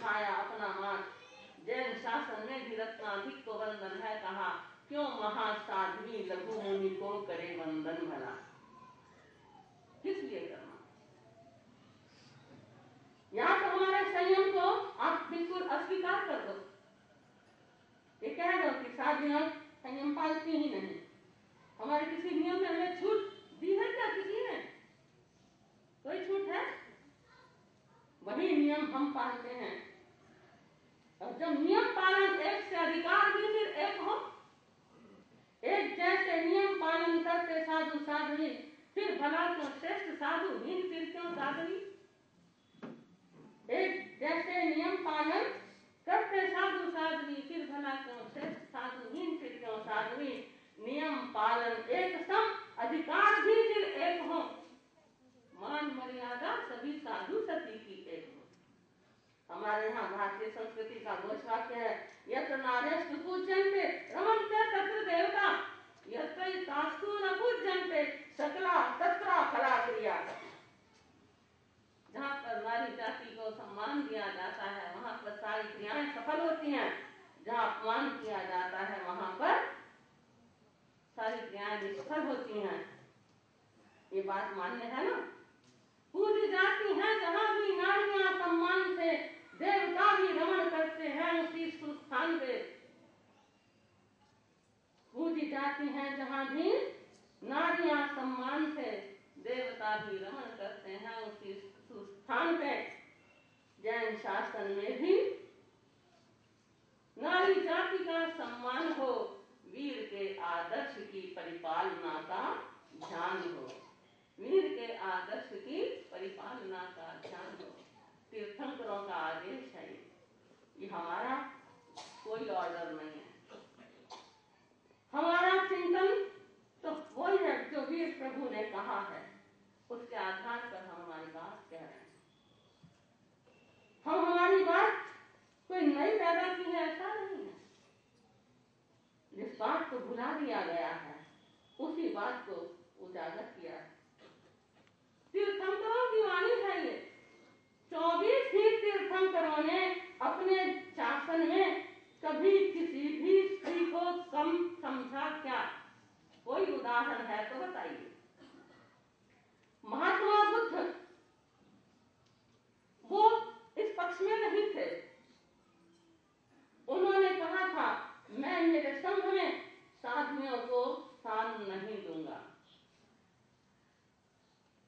उठाया अपना माथ, जैन शासन में भी रत्नाधिक को वंदन है कहा, क्यों महासाध्वी लघु मुनि को करे वंदन भला। किस लिए करना? या तो हमारे संयम को आप बिल्कुल अस्वीकार कर दो, ये कह दो कि साधुएं संयम पालती ही नहीं। हमारे किसी नियम में हमें छूट दी है क्या किसी ने? कोई छूट है? वही नियम हम पालते हैं। और जब नियम पालन एक से अधिकार भी फिर एक हो, एक जैसे नियम पालन करते साधु साध्वी, फिर भला क्यों श्रेष्ठ साधु हीन, फिर क्यों साध्वी। एक जैसे नियम पालन करते साधु साध्वी, फिर भला क्यों श्रेष्ठ साधु हीन, फिर क्यों साध्वी। नियम पालन एक सम, अधिकार भी फिर एक हो, मान मर्यादा सभी साधु सती की एक हो। हमारे यहाँ भारतीय संस्कृति का घोष वाक्य है, यत्र नार्यस्तु पूज्यन्ते रमन्ते तत्र देवता, यत्र तास्तु न पूज्यन्ते सकला तत्र फला क्रिया। जहाँ पर नारी जाति को सम्मान दिया जाता है वहाँ पर सारी क्रियाएं सफल होती हैं, जहाँ अपमान किया जाता है वहाँ पर सारी क्रियाएं निष्फल होती हैं। ये बात मान्य है ना? पूजी जाती हैं जहाँ भी नारियां सम्मान से, देवता भी रमण करते हैं उसी स्थान पे। पूजी जाती हैं जहाँ भी नारियां सम्मान से, देवता भी रमण करते हैं उसी स्थान पे। जैन शासन में भी नारी जाति का सम्मान हो, वीर के आदर्श की परिपालना का ध्यान हो, वीर के आदर्श की परिपालना का ध्यान हो। तीर्थंकरों का आदेश है ये हमारा कोई ऑर्डर नहीं है। हमारा चिंतन तो वही है जो वीर प्रभु ने कहा है, उसके आधार पर हम हमारी बात कह रहे हैं। हम हमारी बात कोई नई पैदा की है ऐसा नहीं है। जिस बात को भुला दिया गया है उसी बात को उजागर किया है। तीर्थंकरों की वाणी है ये। 24 ही तीर्थंकरों ने अपने शासन में कभी किसी भी स्त्री को कम समझा क्या? कोई उदाहरण है तो बताइए। महात्मा बुद्ध वो इस पक्ष में नहीं थे। उन्होंने कहा था मैं मेरे संघ में साधुओं को स्थान नहीं दूंगा।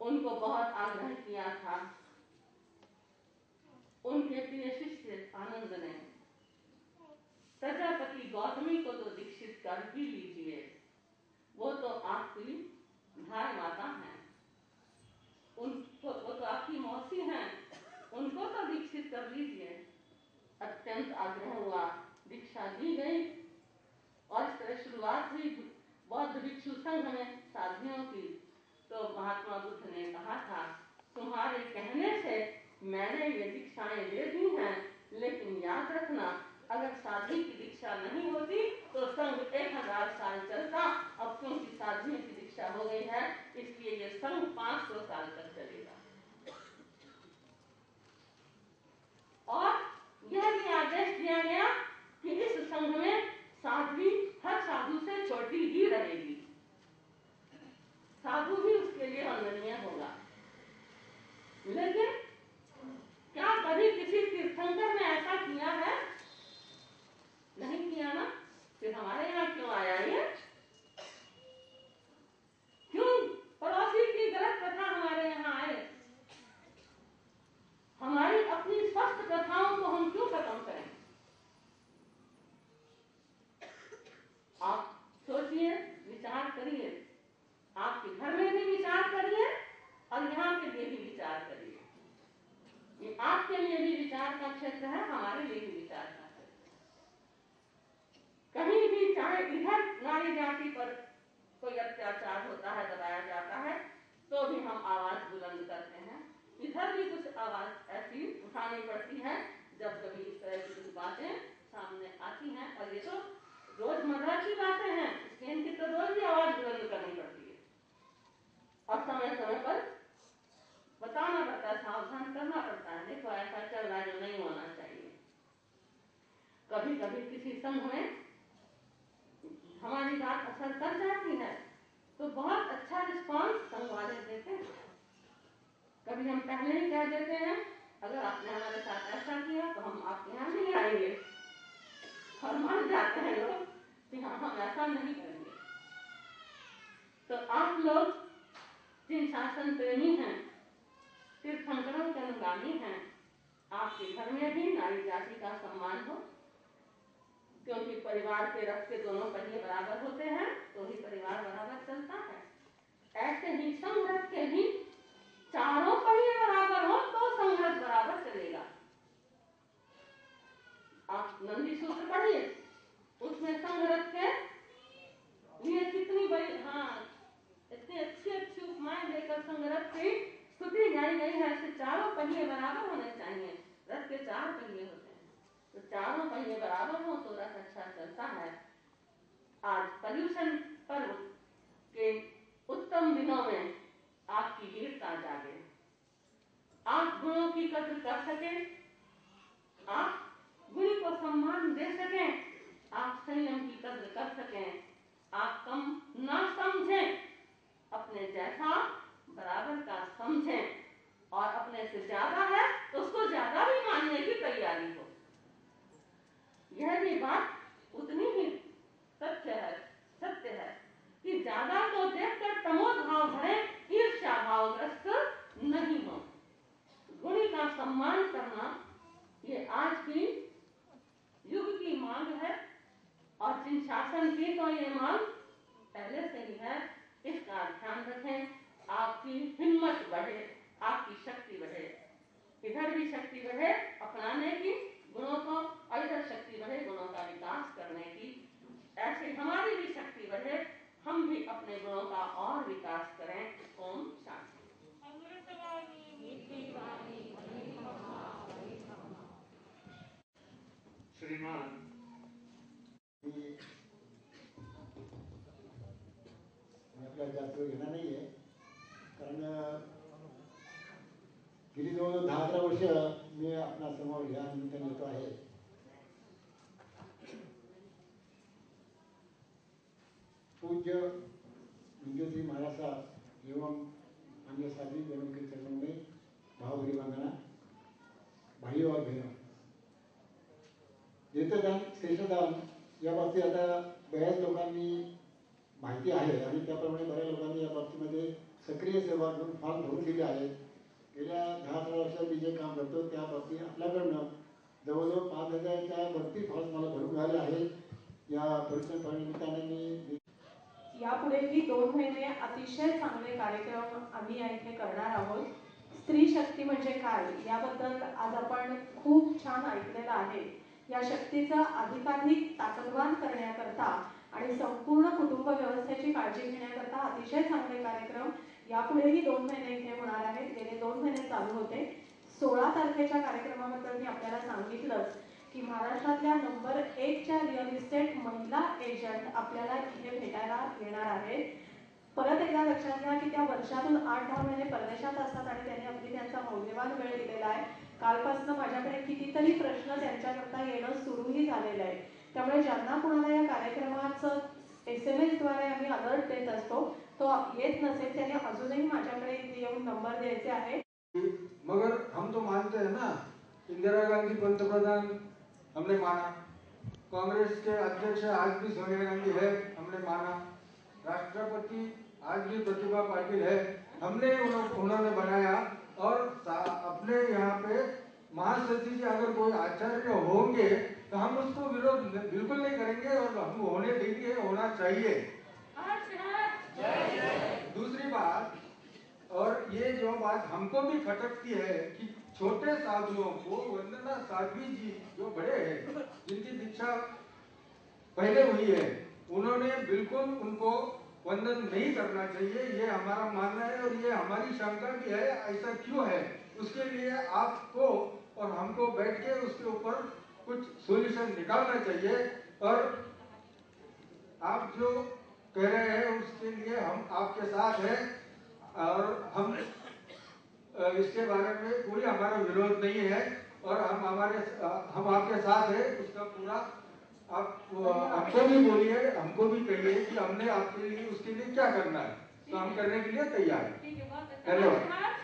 उनको बहुत आग्रह किया था। उनके प्रिय शिष्य आनंद ने प्रजापति गौतमी को तो दीक्षित कर ही लीजिए, वो तो आपकी भाई माता हैं, उनको वो तो आपकी मौसी हैं, उनको तो दीक्षित कर लीजिए। अत्यंत आग्रह हुआ, दीक्षा दी गई और इस तरह शुरुआत हुई बौद्ध भिक्षु संघ में साधुओं की। तो महात्मा बुद्ध ने कहा था तुम्हारे कहने से मैंने ये दीक्षाएं दे दी हैं, लेकिन याद रखना अगर साध्वी की दीक्षा नहीं होती तो संघ 1000 साल चलता। अब क्योंकि साध्वी की दीक्षा हो गई है इसलिए ये संघ 500 साल तक चलेगा। और यह भी आदेश दिया गया कि इस संघ में साध्वी हर साधु से छोटी ही रहेगी, साधु भी उसके लिए वंदनीय होगा। लेकिन क्या कभी किसी तीर्थंकर ने ऐसा किया है? नहीं किया ना। फिर हमारे यहाँ क्यों आया ये? क्यों पड़ोसी की गलत कथा हमारे यहाँ आए? हमारी अपनी स्वस्थ कथाओं को हम क्यों खत्म करें? आप सोचिए, विचार करिए, आपके घर में भी विचार करिए और यहाँ के लिए भी विचार करिए। ये आपके लिए भी विचार का क्षेत्र है, हमारे लिए भी विचार का क्षेत्र। कहीं भी चाहे इधर नारी जाति पर कोई अत्याचार होता है, दबाया जाता है, तो भी हम आवाज बुलंद करते हैं। इधर भी कुछ आवाज ऐसी उठानी पड़ती है जब कभी इस तरह की कुछ बातें सामने आती हैं। और ये तो रोजमर्रा की बातें हैं, इसलिए इनकी तो रोज भी आवाज बुलंद करनी पड़ती है और समय समय पर बताना पड़ता है, सावधान करना पड़ता है। देखो ऐसा चल रहा है जो नहीं होना चाहिए। कभी किसी संघ में हमारी बात असर कर जाती है तो बहुत अच्छा रिस्पांस संघ वाले देते हैं। कभी हम पहले ही कह देते हैं अगर आपने हमारे साथ ऐसा किया तो हम आपके यहाँ नहीं आएंगे, और मान जाते हैं लोग कि हाँ हम ऐसा नहीं करेंगे। तो आप लोग जिन शासन प्रेमी हैं, तीर्थंकरों के अनुगामी हैं, आपके घर में भी नारी जाति का सम्मान हो, क्योंकि परिवार के रथ के दोनों पहिए बराबर होते हैं तो ही परिवार बराबर चलता है। ऐसे ही संघरथ के भी चारों पहिए बराबर हो तो संघरथ बराबर चलेगा। आप नंदी सूत्र पढ़िए, उसमें संघरथ के लिए कितनी बड़ी इतनी अच्छी अच्छी उपमाएं देकर संघरथ की स्तुति गाई गई है। ऐसे चारों पहिए बराबर होने चाहिए। रथ के 4 पहिए होते हैं, तो चारों पहिए बराबर हो तो रथ अच्छा चलता है। आज पर्यूषण पर्व के उत्तम दिनों में आपकी वीरता जागे, आप गुणों की कद्र कर सकें, आप गुरु को सम्मान दे सकें, आप संयम की कद्र कर सकें, आप कम ना समझें, अपने जैसा बराबर का समझें, और अपने से ज्यादा है तो उसको ज्यादा भी मानने की तैयारी हो। यह भी बात उतनी ही सत्य है कि ज्यादा को देखकर तमोद भाव भरे, ईर्ष्या भावग्रस्त नहीं हो। गुणी का सम्मान करना ये आज की युग की मांग है, और जिन शासन की तो ये मांग पहले से ही है। इसका ध्यान रखें, आपकी हिम्मत बढ़े, आपकी शक्ति बढ़े, इधर भी शक्ति बढ़े अपनाने की गुणों को, और इधर शक्ति बढ़े गुणों का विकास करने की। ऐसे हमारी भी शक्ति बढ़े, हम भी अपने गुणों का और विकास करें। ओम शांति। श्रीमान आपल्या जास्त वेळ घेणार नाहीये, कारण गेली जवळ 10-11 वर्ष मी आपला समोर या निमित्ताने येतो आहे. पूज्य विंध्य महाराज साहब एवं अन्य साथी एवं के चरणों में भावभरी वंदना। भाई और बहनों, नेत्रदान श्रेष्ठदान या बाबतीत आता बऱ्याच लोकांनी माहिती आहे आणि त्याप्रमाणे बऱ्याच लोकांनी या बाबतीमध्ये सक्रिय सहभाग घेऊन फॉर्म भरून दिले आहेत. गेल्या 10-11 वर्षात मी जे काम करतो त्या बाबतीत आपल्याकडनं जवळजवळ 5,000च्या वरती फॉर्म मला भरून मिळाले आहेत. या परिसर निमित्ताने मी यापुढेही 2 महिने अतिशय चांगले कार्यक्रम आम्ही या इथे करणार आहोत. स्त्री शक्ती म्हणजे काय याबद्दल आज आपण खूप छान ऐकलेलं आहे. या शक्तीचा अधिकाधिक ताकदवान करण्याकरता आणि संपूर्ण कुटुंब व्यवस्थेची काळजी घेण्याकरता अतिशय चांगले कार्यक्रम यापुढेही 2 महिने इथे होणार आहेत. गेले 2 महिने चालू होते. 16 तारखेच्या कार्यक्रमाबद्दल मी आपल्याला सांगितलंच की महाराष्ट्रातल्या नंबर 1च्या रिअल इस्टेट महिला एजंट आपल्याला इथे भेटायला येणार आहेत. परत एकदा लक्षात घ्या की त्या वर्षातून 8-10 महिने परदेशात असतात आणि त्यांनी त्यांचा मौल्यवान वेळ दिलेला आहे. कालपासून माझ्याकडे कितीतरी प्रश्न त्यांच्याकरता येणं सुरूही झालेलं आहे. त्यामुळे ज्यांना कुणाला या कार्यक्रमाचं SMS द्वारे आम्ही अलर्ट देत असतो तो येत नसेल त्याने अजूनही माझ्याकडे इथे येऊन नंबर द्यायचे आहे. मगर हम तो मानते हैं ना, इंदिरा गांधी पंतप्रधान हमने माना, कांग्रेस के अध्यक्ष आज भी सोनिया गांधी है हमने माना, राष्ट्रपति आज भी प्रतिभा पाटिल है हमने उन्होंने बनाया, और अपने यहाँ पे महासचिव जी अगर कोई आचार्य होंगे तो हम उसको विरोध बिल्कुल नहीं करेंगे और हम होने देंगे, होना चाहिए। दूसरी बात, और ये जो बात हमको भी खटकती है कि छोटे साधुओं को वंदना साध्वी जी जो बड़े हैं जिनकी दीक्षा पहले हुई है उन्होंने बिल्कुल उनको वंदन नहीं करना चाहिए, ये हमारा मानना है। और ये हमारी शंका भी है ऐसा क्यों है, उसके लिए आपको और हमको बैठ के उसके ऊपर कुछ सॉल्यूशन निकालना चाहिए। और आप जो कह रहे हैं उसके लिए हम आपके साथ हैं और हम इसके बारे में कोई हमारा विरोध नहीं है और हम आपके साथ हैं, उसका पूरा आप हमको भी बोलिए, हमको भी कहिए कि हमने आपके लिए उसके लिए क्या करना है, तो हम करने के लिए तैयार हैं। धन्यवाद।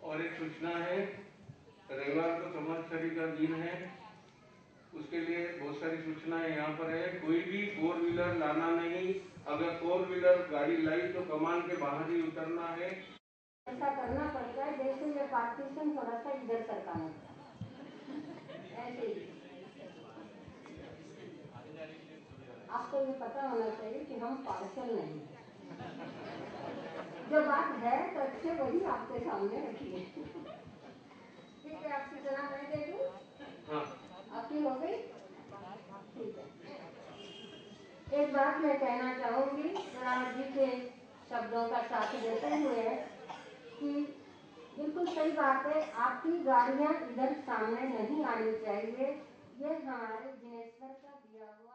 और एक सूचना है, रविवार को समाजसेवी का दिन है, उसके लिए बहुत सारी सूचनाएं यहाँ पर है। कोई भी 4 व्हीलर लाना नहीं, अगर 4 व्हीलर गाड़ी लाई तो कमान के बाहर ही उतरना है। ऐसा करना पड़ता है जैसे ये पार्टीशन थोड़ा सा इधर सरकाना ऐसे ही। आपको ये पता होना चाहिए कि हम पार्सल नहीं, जो बात है सच से वही आपके सामने रखिए। ठीक है, आपकी सूचना मैं दे दूं? हाँ, आपकी हो गई? ठीक है। एक बात मैं कहना चाहूंगी राव जी के शब्दों का साथ देते हुए कि बिल्कुल सही बात है, आपकी गाड़ियां इधर सामने नहीं आनी चाहिए। ये हमारे जिनेश्वर का दिया हुआ